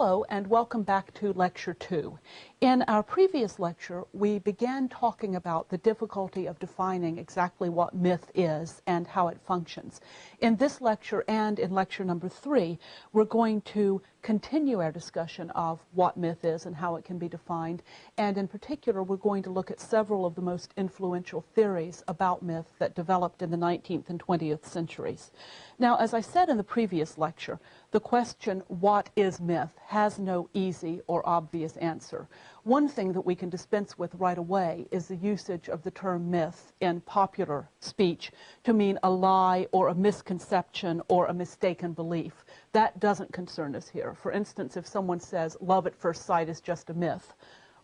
Hello and welcome back to Lecture 2. In our previous lecture, we began talking about the difficulty of defining exactly what myth is and how it functions. In this lecture and in lecture number 3, we're going to continue our discussion of what myth is and how it can be defined. And in particular, we're going to look at several of the most influential theories about myth that developed in the 19th and 20th centuries. Now, as I said in the previous lecture, the question, what is myth, has no easy or obvious answer. One thing that we can dispense with right away is the usage of the term myth in popular speech to mean a lie or a misconception or a mistaken belief. That doesn't concern us here. For instance, if someone says love at first sight is just a myth,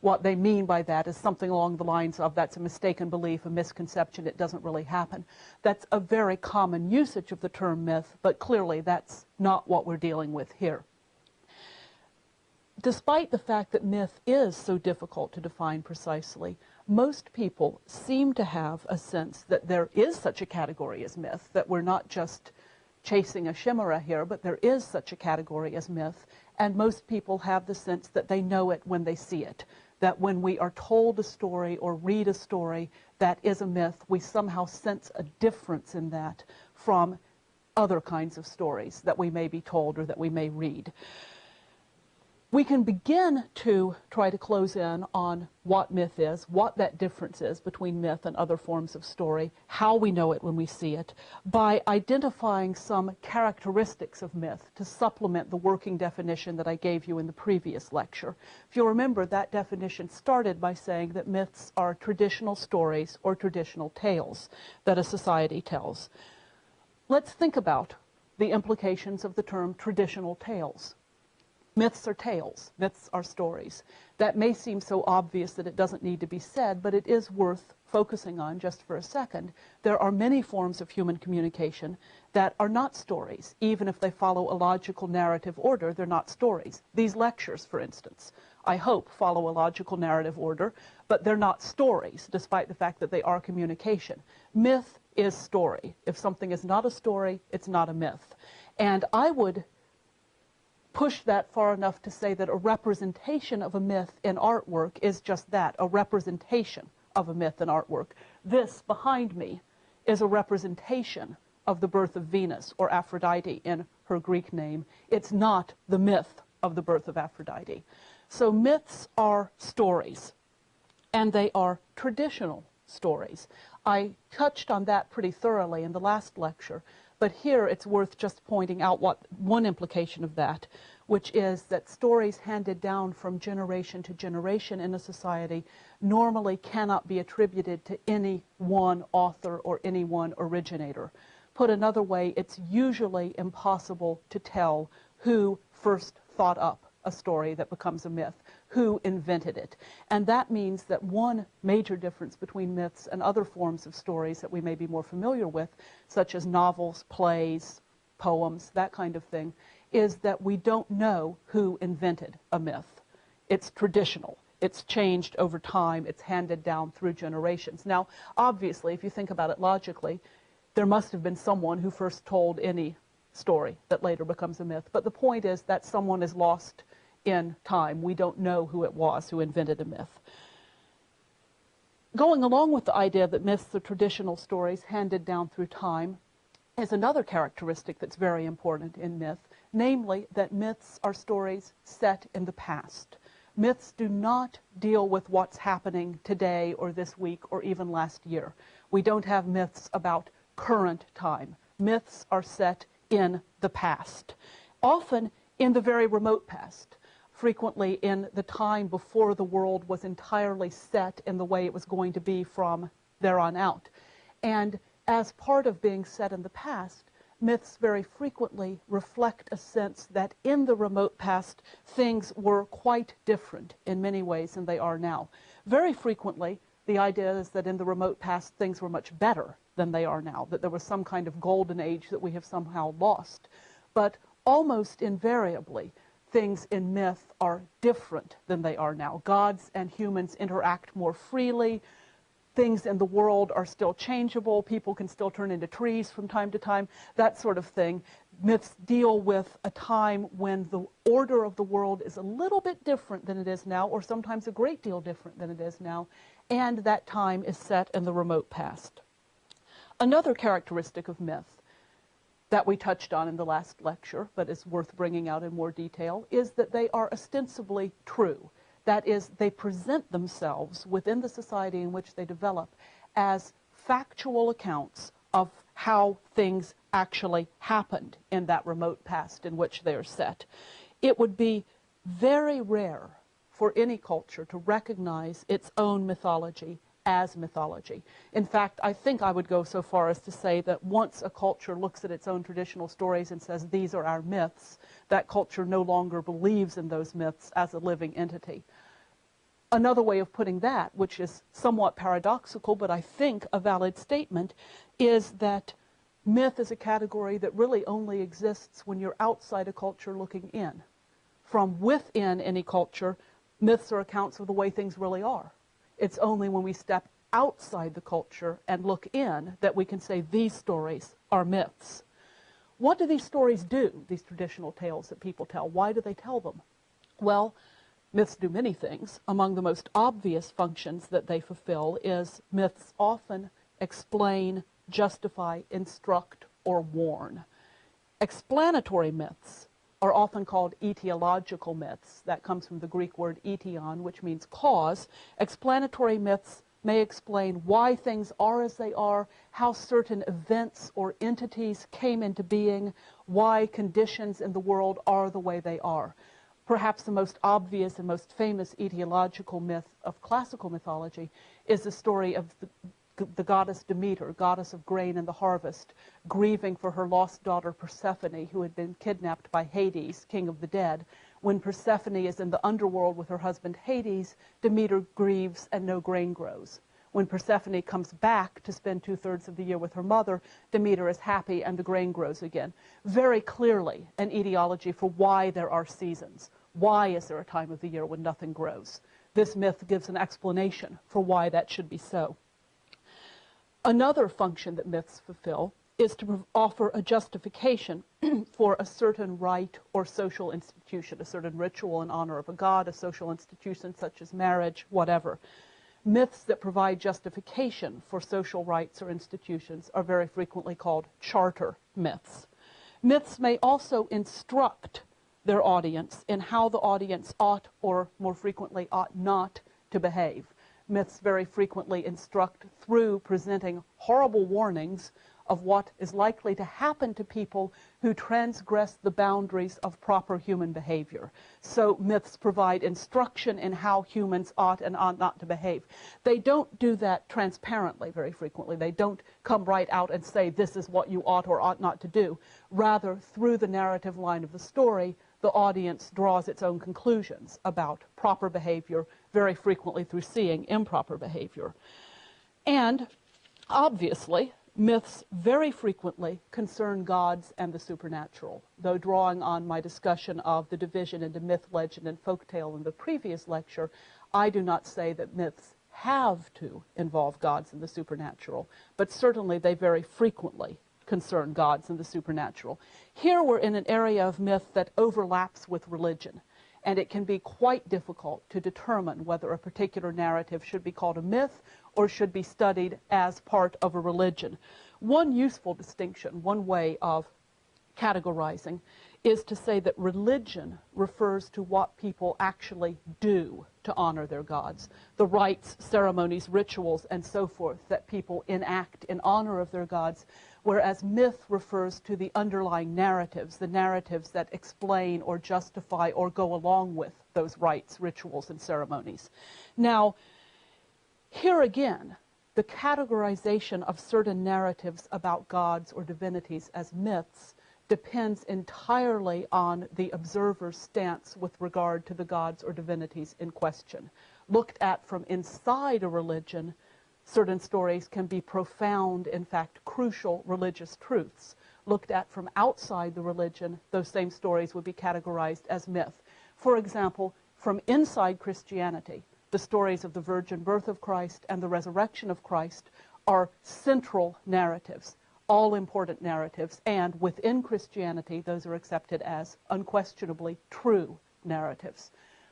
what they mean by that is something along the lines of that's a mistaken belief, a misconception, it doesn't really happen. That's a very common usage of the term myth, but clearly that's not what we're dealing with here. Despite the fact that myth is so difficult to define precisely, most people seem to have a sense that there is such a category as myth, that we're not just chasing a chimera here, but there is such a category as myth, and most people have the sense that they know it when they see it, that when we are told a story or read a story that is a myth, we somehow sense a difference in that from other kinds of stories that we may be told or that we may read. We can begin to try to close in on what myth is, what that difference is between myth and other forms of story, how we know it when we see it, by identifying some characteristics of myth to supplement the working definition that I gave you in the previous lecture. If you'll remember, that definition started by saying that myths are traditional stories or traditional tales that a society tells. Let's think about the implications of the term traditional tales. Myths are tales. Myths are stories. That may seem so obvious that it doesn't need to be said, but it is worth focusing on just for a second. There are many forms of human communication that are not stories. Even if they follow a logical narrative order, they're not stories. These lectures, for instance, I hope follow a logical narrative order, but they're not stories, despite the fact that they are communication. Myth is story. If something is not a story, it's not a myth. And I would push that far enough to say that a representation of a myth in artwork is just that, a representation of a myth in artwork. This behind me is a representation of the birth of Venus, or Aphrodite in her Greek name. It's not the myth of the birth of Aphrodite. So myths are stories, and they are traditional stories. I touched on that pretty thoroughly in the last lecture, but here it's worth just pointing out one implication of that, which is that stories handed down from generation to generation in a society normally cannot be attributed to any one author or any one originator. Put another way, it's usually impossible to tell who first thought up a story that becomes a myth, who invented it. And that means that one major difference between myths and other forms of stories that we may be more familiar with, such as novels, plays, poems, that kind of thing, is that we don't know who invented a myth. It's traditional. It's changed over time. It's handed down through generations. Now, obviously, if you think about it logically, there must have been someone who first told any story that later becomes a myth. But the point is that someone is lost in time. We don't know who it was who invented a myth. Going along with the idea that myths are traditional stories handed down through time is another characteristic that's very important in myth, namely that myths are stories set in the past. Myths do not deal with what's happening today or this week or even last year. We don't have myths about current time. Myths are set in the past, often in the very remote past, frequently in the time before the world was entirely set in the way it was going to be from there on out. And as part of being set in the past, myths very frequently reflect a sense that in the remote past, things were quite different in many ways than they are now. Very frequently, the idea is that in the remote past, things were much better than they are now, that there was some kind of golden age that we have somehow lost. But almost invariably, things in myth are different than they are now. Gods and humans interact more freely. Things in the world are still changeable. People can still turn into trees from time to time, that sort of thing. Myths deal with a time when the order of the world is a little bit different than it is now, or sometimes a great deal different than it is now, and that time is set in the remote past. Another characteristic of myth that we touched on in the last lecture, but is worth bringing out in more detail, is that they are ostensibly true. That is, they present themselves within the society in which they develop as factual accounts of how things actually happened in that remote past in which they are set. It would be very rare for any culture to recognize its own mythology as mythology. In fact, I think I would go so far as to say that once a culture looks at its own traditional stories and says, these are our myths, that culture no longer believes in those myths as a living entity. Another way of putting that, which is somewhat paradoxical, but I think a valid statement, is that myth is a category that really only exists when you're outside a culture looking in. From within any culture, myths are accounts of the way things really are. It's only when we step outside the culture and look in that we can say these stories are myths. What do these stories do, these traditional tales that people tell? Why do they tell them? Well, myths do many things. Among the most obvious functions that they fulfill is myths often explain, justify, instruct, or warn. Explanatory myths are often called etiological myths. That comes from the Greek word etion, which means cause. Explanatory myths may explain why things are as they are, how certain events or entities came into being, why conditions in the world are the way they are. Perhaps the most obvious and most famous etiological myth of classical mythology is the story of the goddess Demeter, goddess of grain and the harvest, grieving for her lost daughter Persephone, who had been kidnapped by Hades, king of the dead. When Persephone is in the underworld with her husband Hades, Demeter grieves and no grain grows. When Persephone comes back to spend 2/3 of the year with her mother, Demeter is happy and the grain grows again. Very clearly an etiology for why there are seasons. Why is there a time of the year when nothing grows? This myth gives an explanation for why that should be so. Another function that myths fulfill is to offer a justification for a certain rite or social institution, a certain ritual in honor of a god, a social institution such as marriage, whatever. Myths that provide justification for social rites or institutions are very frequently called charter myths. Myths may also instruct their audience in how the audience ought, or more frequently ought not, to behave. Myths very frequently instruct through presenting horrible warnings of what is likely to happen to people who transgress the boundaries of proper human behavior. So myths provide instruction in how humans ought and ought not to behave. They don't do that transparently very frequently. They don't come right out and say this is what you ought or ought not to do. Rather, through the narrative line of the story, the audience draws its own conclusions about proper behavior, very frequently through seeing improper behavior. And obviously, myths very frequently concern gods and the supernatural. Though drawing on my discussion of the division into myth, legend, and folktale in the previous lecture, I do not say that myths have to involve gods and the supernatural, but certainly they very frequently concern gods and the supernatural. Here we're in an area of myth that overlaps with religion, and it can be quite difficult to determine whether a particular narrative should be called a myth or should be studied as part of a religion. One useful distinction, one way of categorizing, is to say that religion refers to what people actually do to honor their gods, the rites, ceremonies, rituals, and so forth that people enact in honor of their gods, whereas myth refers to the underlying narratives, the narratives that explain or justify or go along with those rites, rituals, and ceremonies. Now, here again, the categorization of certain narratives about gods or divinities as myths depends entirely on the observer's stance with regard to the gods or divinities in question. Looked at from inside a religion, certain stories can be profound, in fact, crucial religious truths. Looked at from outside the religion, those same stories would be categorized as myth. For example, from inside Christianity, the stories of the virgin birth of Christ and the resurrection of Christ are central narratives, all-important narratives, and within Christianity, those are accepted as unquestionably true narratives.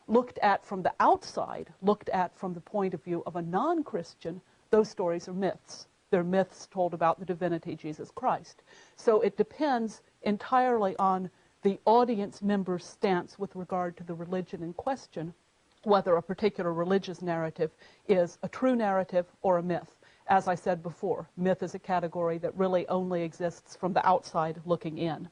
Looked at from the outside, looked at from the point of view of a non-Christian, those stories are myths. They're myths told about the divinity Jesus Christ. So it depends entirely on the audience member's stance with regard to the religion in question, whether a particular religious narrative is a true narrative or a myth. As I said before, myth is a category that really only exists from the outside looking in.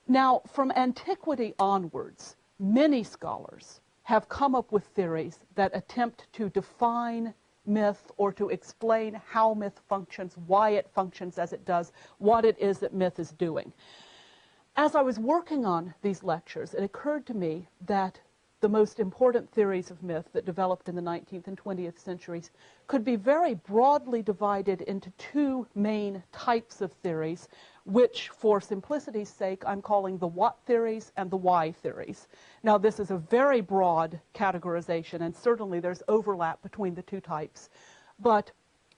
Now, from antiquity onwards, many scholars have come up with theories that attempt to define myth or to explain how myth functions, why it functions as it does, what it is that myth is doing. As I was working on these lectures, it occurred to me that the most important theories of myth that developed in the 19th and 20th centuries could be very broadly divided into two main types of theories, which, for simplicity's sake, I'm calling the what theories and the why theories. Now, this is a very broad categorization, and certainly there's overlap between the two types. But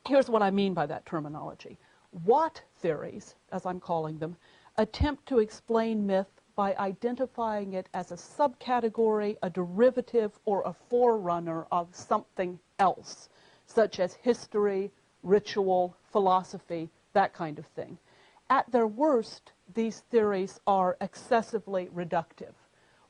here's what I mean by that terminology. What theories, as I'm calling them, attempt to explain myth by identifying it as a subcategory, a derivative, or a forerunner of something else, such as history, ritual, philosophy, that kind of thing. At their worst, these theories are excessively reductive.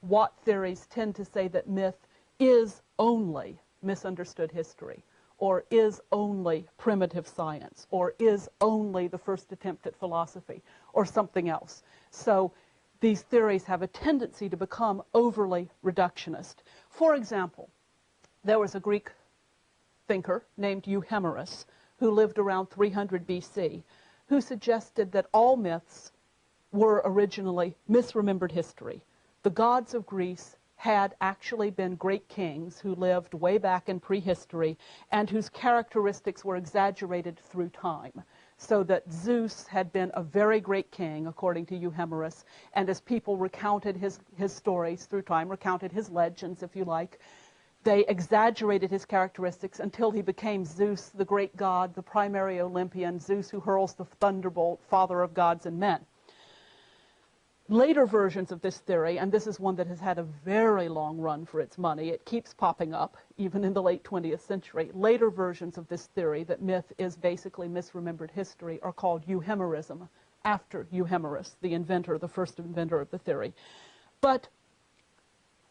What theories tend to say that myth is only misunderstood history, or is only primitive science, or is only the first attempt at philosophy, or something else. So these theories have a tendency to become overly reductionist. For example, there was a Greek thinker named Euhemerus who lived around 300 BC, who suggested that all myths were originally misremembered history. The gods of Greece had actually been great kings who lived way back in prehistory and whose characteristics were exaggerated through time. So that Zeus had been a very great king, according to Euhemerus, and as people recounted his stories through time, recounted his legends, if you like, they exaggerated his characteristics until he became Zeus, the great god, the primary Olympian, Zeus who hurls the thunderbolt, father of gods and men. Later versions of this theory, and this is one that has had a very long run for its money, it keeps popping up, even in the late 20th century, later versions of this theory that myth is basically misremembered history are called Euhemerism, after Euhemerus, the inventor, the first inventor of the theory. But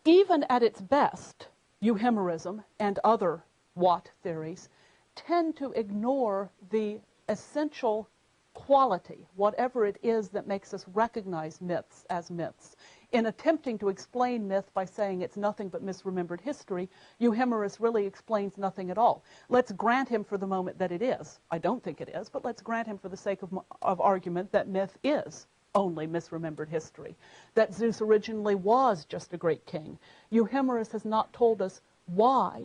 even at its best, Euhemerism and other what theories tend to ignore the essential quality, whatever it is that makes us recognize myths as myths. In attempting to explain myth by saying it's nothing but misremembered history, Euhemerus really explains nothing at all. Let's grant him for the moment that it is. I don't think it is, but let's grant him for the sake of argument that myth is only misremembered history, that Zeus originally was just a great king. Euhemerus has not told us why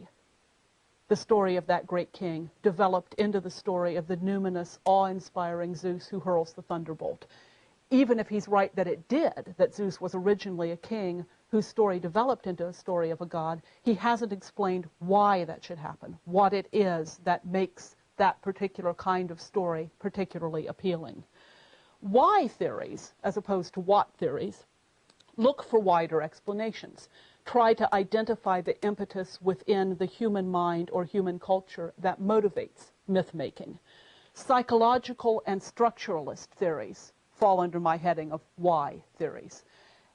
the story of that great king developed into the story of the numinous, awe-inspiring Zeus who hurls the thunderbolt. Even if he's right that it did, that Zeus was originally a king whose story developed into a story of a god, he hasn't explained why that should happen, what it is that makes that particular kind of story particularly appealing. Why theories, as opposed to what theories, look for wider explanations. Try to identify the impetus within the human mind or human culture that motivates myth-making. Psychological and structuralist theories fall under my heading of why theories.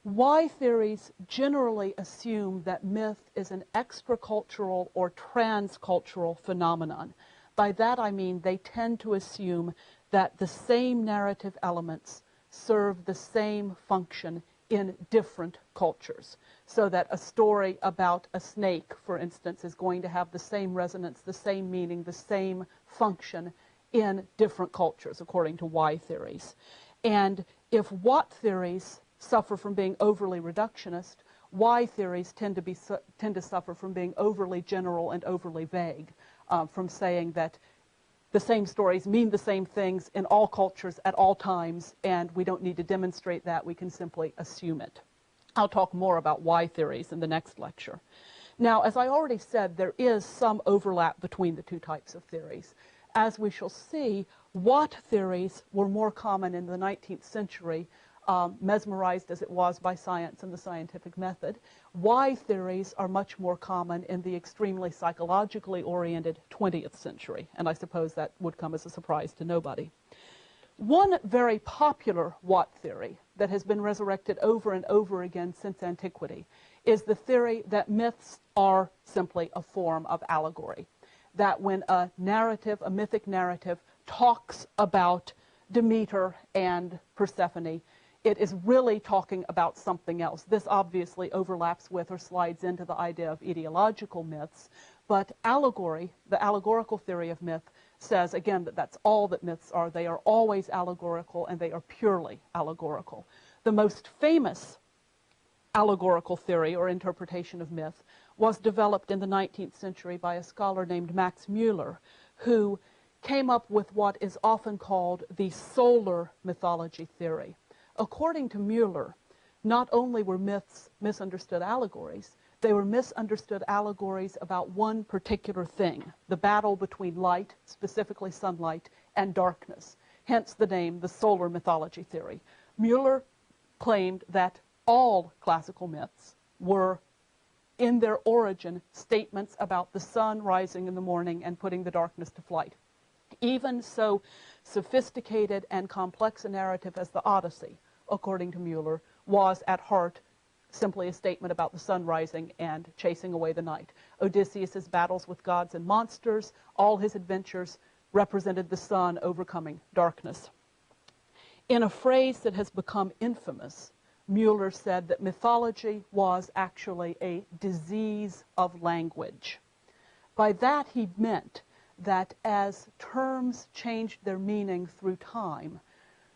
Why theories generally assume that myth is an extracultural or transcultural phenomenon. By that I mean they tend to assume that the same narrative elements serve the same function in different cultures, so that a story about a snake, for instance, is going to have the same resonance, the same meaning, the same function in different cultures, according to why theories. And if what theories suffer from being overly reductionist, why theories tend to suffer from being overly general and overly vague, from saying that the same stories mean the same things in all cultures at all times, and we don't need to demonstrate that, we can simply assume it. I'll talk more about why theories in the next lecture. Now, as I already said, there is some overlap between the two types of theories. as we shall see, what theories were more common in the 19th century, mesmerized as it was by science and the scientific method. Why theories are much more common in the extremely psychologically oriented 20th century, and I suppose that would come as a surprise to nobody. One very popular what theory that has been resurrected over and over again since antiquity is the theory that myths are simply a form of allegory. That when a narrative, a mythic narrative, talks about Demeter and Persephone, it is really talking about something else. This obviously overlaps with or slides into the idea of ideological myths, but allegory, the allegorical theory of myth, says again that that's all that myths are. They are always allegorical, and they are purely allegorical. The most famous allegorical theory or interpretation of myth was developed in the 19th century by a scholar named Max Mueller, who came up with what is often called the solar mythology theory. According to Mueller, not only were myths misunderstood allegories, they were misunderstood allegories about one particular thing, the battle between light, specifically sunlight, and darkness, hence the name the solar mythology theory. Mueller claimed that all classical myths were, in their origin, statements about the sun rising in the morning and putting the darkness to flight. Even so sophisticated and complex a narrative as the Odyssey, according to Mueller, was at heart simply a statement about the sun rising and chasing away the night. Odysseus' battles with gods and monsters, all his adventures represented the sun overcoming darkness. In a phrase that has become infamous, Mueller said that mythology was actually a disease of language. By that he meant that as terms changed their meaning through time,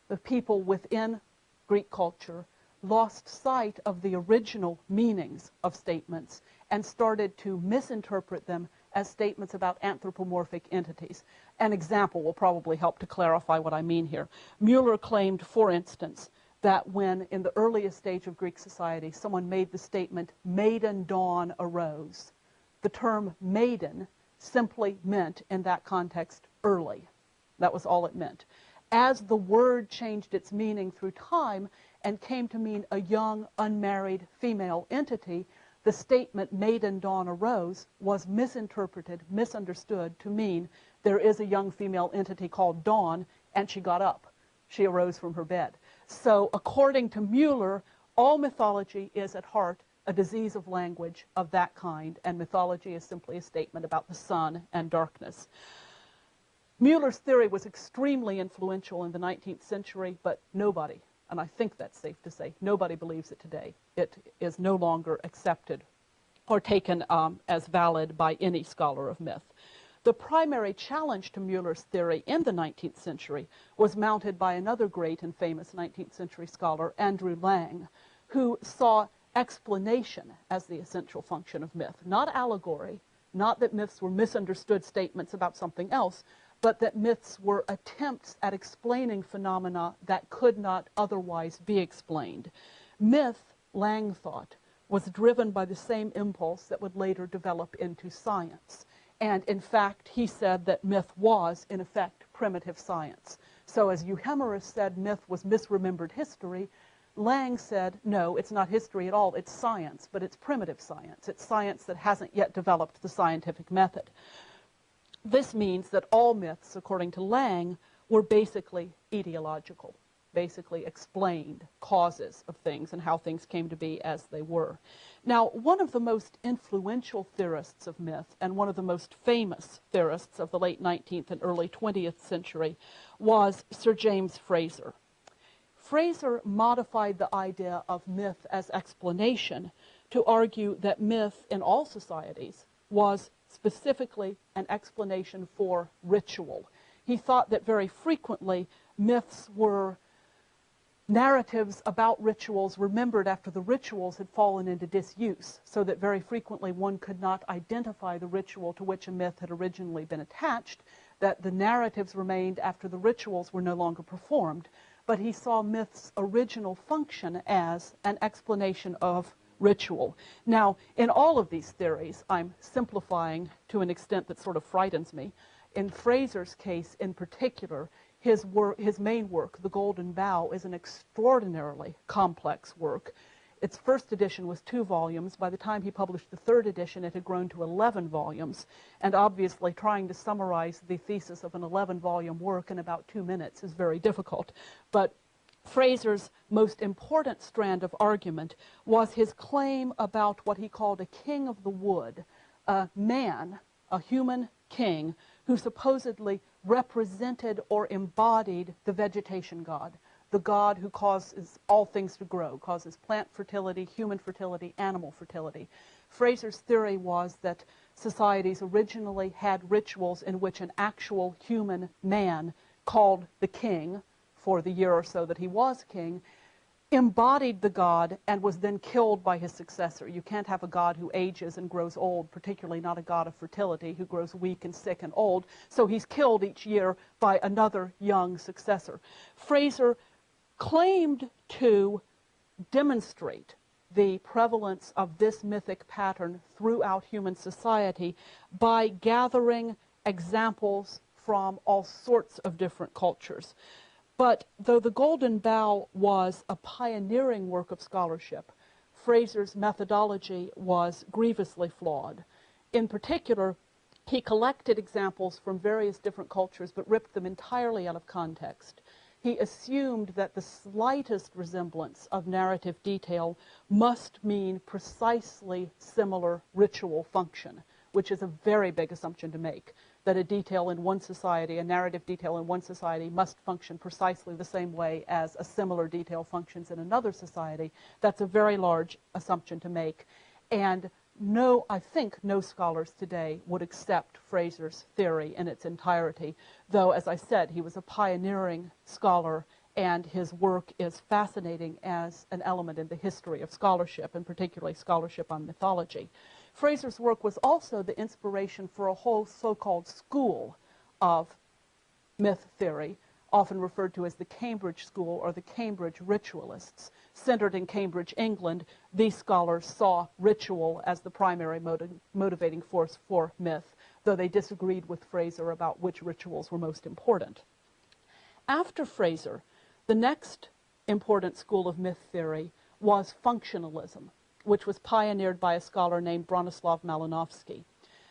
the people within Greek culture lost sight of the original meanings of statements and started to misinterpret them as statements about anthropomorphic entities. An example will probably help to clarify what I mean here. Mueller claimed, for instance, that when in the earliest stage of Greek society someone made the statement, "Maiden dawn arose," the term maiden simply meant in that context early. That was all it meant. As the word changed its meaning through time and came to mean a young, unmarried female entity, the statement "maiden dawn arose" was misinterpreted, misunderstood to mean there is a young female entity called Dawn, and she got up. She arose from her bed. So according to Mueller, all mythology is at heart a disease of language of that kind, and mythology is simply a statement about the sun and darkness. Mueller's theory was extremely influential in the 19th century, but nobody, and I think that's safe to say, nobody believes it today. It is no longer accepted or taken as valid by any scholar of myth. The primary challenge to Mueller's theory in the 19th century was mounted by another great and famous 19th century scholar, Andrew Lang, who saw explanation as the essential function of myth, not allegory, not that myths were misunderstood statements about something else, but that myths were attempts at explaining phenomena that could not otherwise be explained. Myth, Lang thought, was driven by the same impulse that would later develop into science. And in fact, he said that myth was, in effect, primitive science. So as Euhemerus said myth was misremembered history, Lang said, no, it's not history at all, it's science, but it's primitive science. It's science that hasn't yet developed the scientific method. This means that all myths, according to Lang, were basically etiological, basically explained causes of things and how things came to be as they were. Now, one of the most influential theorists of myth and one of the most famous theorists of the late 19th and early 20th century was Sir James Frazer. Frazer modified the idea of myth as explanation to argue that myth in all societies was specifically an explanation for ritual. He thought that very frequently myths were narratives about rituals remembered after the rituals had fallen into disuse, so that very frequently one could not identify the ritual to which a myth had originally been attached, that the narratives remained after the rituals were no longer performed. But he saw myth's original function as an explanation of ritual. Now, in all of these theories, I'm simplifying to an extent that sort of frightens me. In Fraser's case in particular, his main work, The Golden Bough, is an extraordinarily complex work. Its first edition was 2 volumes. By the time he published the 3rd edition, it had grown to 11 volumes. And obviously, trying to summarize the thesis of an 11-volume work in about 2 minutes is very difficult. But Fraser's most important strand of argument was his claim about what he called a king of the wood, a man, a human king, who supposedly represented or embodied the vegetation god, the god who causes all things to grow, causes plant fertility, human fertility, animal fertility. Fraser's theory was that societies originally had rituals in which an actual human man called the king for the year or so that he was king, embodied the god and was then killed by his successor. You can't have a god who ages and grows old, particularly not a god of fertility who grows weak and sick and old, so he's killed each year by another young successor. Fraser claimed to demonstrate the prevalence of this mythic pattern throughout human society by gathering examples from all sorts of different cultures. But though The Golden Bough was a pioneering work of scholarship, Fraser's methodology was grievously flawed. In particular, he collected examples from various different cultures but ripped them entirely out of context. He assumed that the slightest resemblance of narrative detail must mean precisely similar ritual function, which is a very big assumption to make, that a detail in one society, a narrative detail in one society, must function precisely the same way as a similar detail functions in another society. That's a very large assumption to make. And I think no scholars today would accept Fraser's theory in its entirety, though, as I said, he was a pioneering scholar, and his work is fascinating as an element in the history of scholarship, and particularly scholarship on mythology. Fraser's work was also the inspiration for a whole so-called school of myth theory, often referred to as the Cambridge School or the Cambridge Ritualists. Centered in Cambridge, England, these scholars saw ritual as the primary motivating force for myth, though they disagreed with Fraser about which rituals were most important. After Fraser, the next important school of myth theory was functionalism, which was pioneered by a scholar named Bronislaw Malinowski.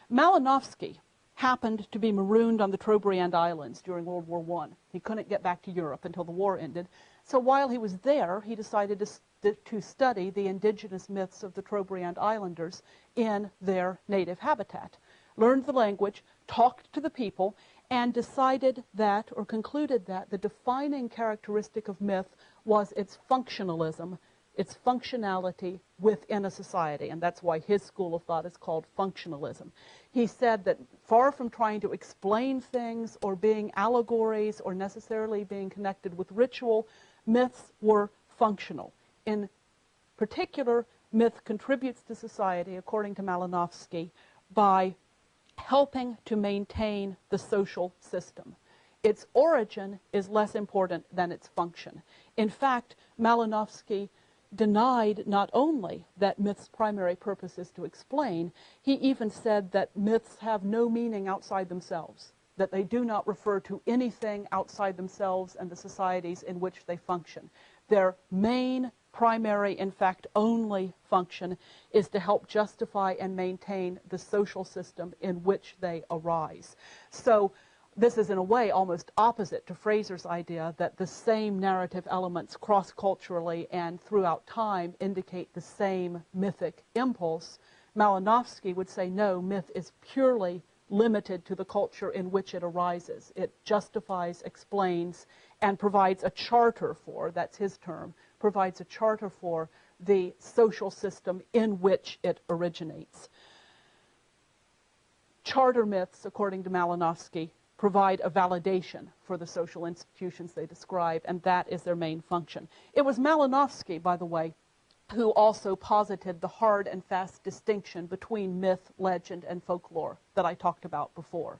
Malinowski happened to be marooned on the Trobriand Islands during World War I. He couldn't get back to Europe until the war ended. So while he was there, he decided to study the indigenous myths of the Trobriand Islanders in their native habitat. Learned the language, talked to the people, and decided that, or concluded that, the defining characteristic of myth was its functionalism, its functionality within a society, and that's why his school of thought is called functionalism. He said that far from trying to explain things or being allegories or necessarily being connected with ritual, myths were functional. In particular, myth contributes to society, according to Malinowski, by helping to maintain the social system. Its origin is less important than its function. In fact, Malinowski denied not only that myth's primary purpose is to explain, he even said that myths have no meaning outside themselves, that they do not refer to anything outside themselves and the societies in which they function. Their main, primary, in fact, only function is to help justify and maintain the social system in which they arise. So this is, in a way, almost opposite to Fraser's idea that the same narrative elements cross-culturally and throughout time indicate the same mythic impulse. Malinowski would say, no, myth is purely limited to the culture in which it arises. It justifies, explains, and provides a charter for, that's his term, provides a charter for the social system in which it originates. Charter myths, according to Malinowski, provide a validation for the social institutions they describe, and that is their main function. It was Malinowski, by the way, who also posited the hard and fast distinction between myth, legend, and folklore that I talked about before.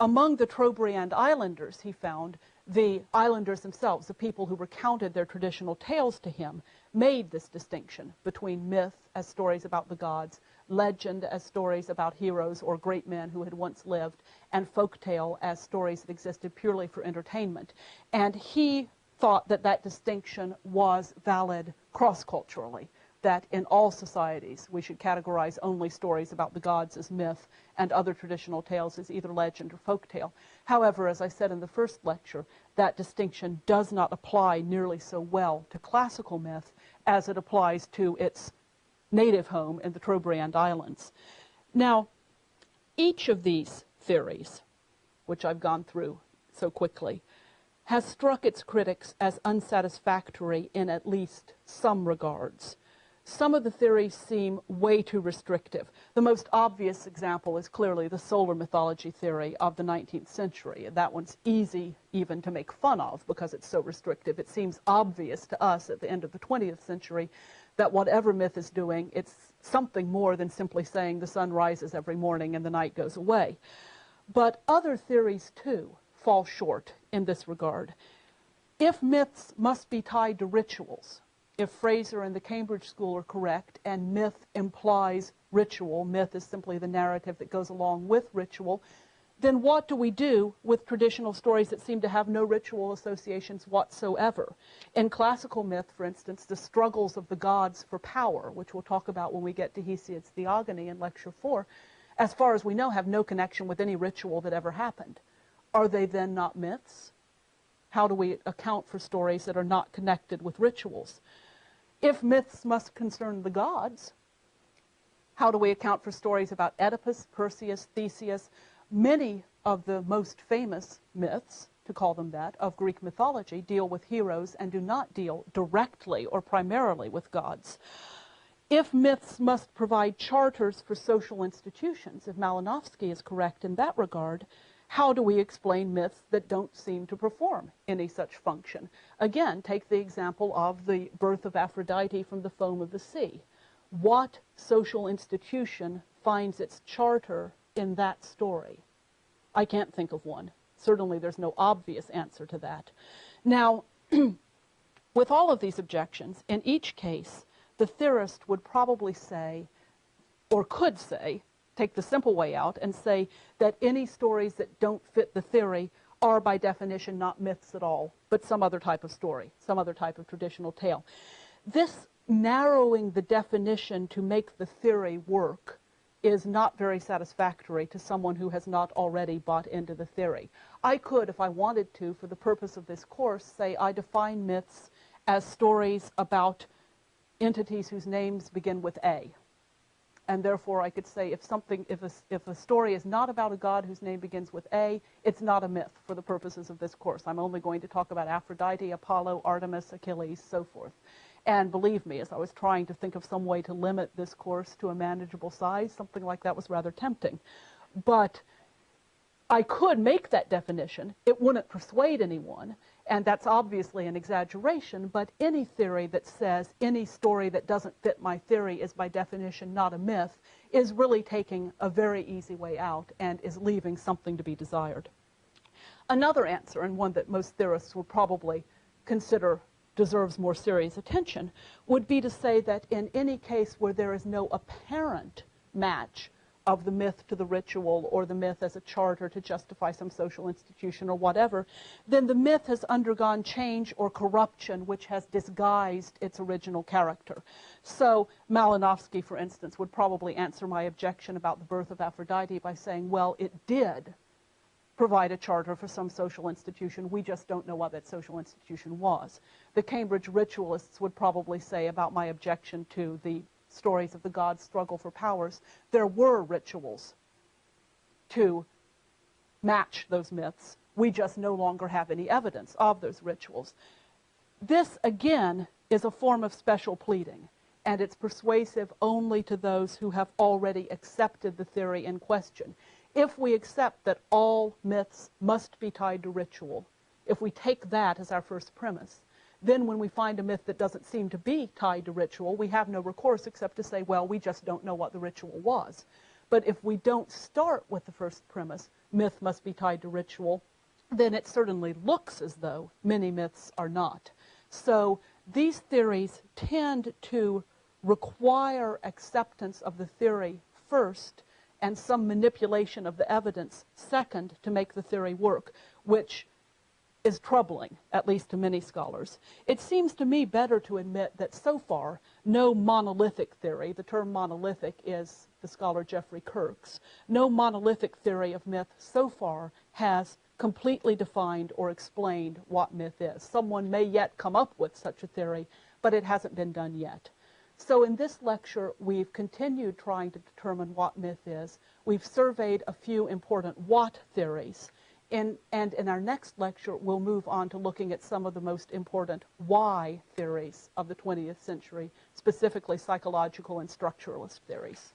Among the Trobriand Islanders, he found, the islanders themselves, the people who recounted their traditional tales to him, made this distinction between myth as stories about the gods legend as stories about heroes or great men who had once lived, and folktale as stories that existed purely for entertainment. And he thought that that distinction was valid cross-culturally, that in all societies we should categorize only stories about the gods as myth and other traditional tales as either legend or folktale. However, as I said in the first lecture, that distinction does not apply nearly so well to classical myth as it applies to its native home in the Trobriand Islands. Now, each of these theories, which I've gone through so quickly, has struck its critics as unsatisfactory in at least some regards. Some of the theories seem way too restrictive. The most obvious example is clearly the solar mythology theory of the 19th century. That one's easy even to make fun of because it's so restrictive. It seems obvious to us at the end of the 20th century that whatever myth is doing, it's something more than simply saying the sun rises every morning and the night goes away. But other theories, too, fall short in this regard. If myths must be tied to rituals, if Fraser and the Cambridge School are correct, and myth implies ritual, myth is simply the narrative that goes along with ritual, then what do we do with traditional stories that seem to have no ritual associations whatsoever? In classical myth, for instance, the struggles of the gods for power, which we'll talk about when we get to Hesiod's Theogony in Lecture 4, as far as we know, have no connection with any ritual that ever happened. Are they then not myths? How do we account for stories that are not connected with rituals? If myths must concern the gods, how do we account for stories about Oedipus, Perseus, Theseus? Many of the most famous myths, to call them that, of Greek mythology deal with heroes and do not deal directly or primarily with gods. If myths must provide charters for social institutions, if Malinowski is correct in that regard, how do we explain myths that don't seem to perform any such function? Again, take the example of the birth of Aphrodite from the foam of the sea. What social institution finds its charter in that story? I can't think of one. Certainly there's no obvious answer to that. Now, with all of these objections, in each case, the theorist would probably say, or could say, take the simple way out and say that any stories that don't fit the theory are by definition not myths at all, but some other type of story, some other type of traditional tale. This narrowing the definition to make the theory work is not very satisfactory to someone who has not already bought into the theory. I could, if I wanted to, for the purpose of this course, say I define myths as stories about entities whose names begin with A. And therefore I could say if a story is not about a god whose name begins with A, it's not a myth for the purposes of this course. I'm only going to talk about Aphrodite, Apollo, Artemis, Achilles, so forth. And believe me, as I was trying to think of some way to limit this course to a manageable size, something like that was rather tempting. But I could make that definition. It wouldn't persuade anyone, and that's obviously an exaggeration, but any theory that says any story that doesn't fit my theory is by definition not a myth is really taking a very easy way out and is leaving something to be desired. Another answer, and one that most theorists will probably consider deserves more serious attention, would be to say that in any case where there is no apparent match of the myth to the ritual or the myth as a charter to justify some social institution or whatever, then the myth has undergone change or corruption which has disguised its original character. So Malinowski, for instance, would probably answer my objection about the birth of Aphrodite by saying, well, it did provide a charter for some social institution. We just don't know what that social institution was. The Cambridge ritualists would probably say about my objection to the stories of the gods' struggle for powers, there were rituals to match those myths. We just no longer have any evidence of those rituals. This, again, is a form of special pleading, and it's persuasive only to those who have already accepted the theory in question. If we accept that all myths must be tied to ritual, if we take that as our first premise, then when we find a myth that doesn't seem to be tied to ritual, we have no recourse except to say, well, we just don't know what the ritual was. But if we don't start with the first premise, myth must be tied to ritual, then it certainly looks as though many myths are not. So these theories tend to require acceptance of the theory first and some manipulation of the evidence second to make the theory work, which is troubling, at least to many scholars. It seems to me better to admit that so far, no monolithic theory, the term monolithic is the scholar Jeffrey Kirk's, no monolithic theory of myth so far has completely defined or explained what myth is. Someone may yet come up with such a theory, but it hasn't been done yet. So in this lecture, we've continued trying to determine what myth is. We've surveyed a few important what theories. And in our next lecture, we'll move on to looking at some of the most important why theories of the 20th century, specifically psychological and structuralist theories.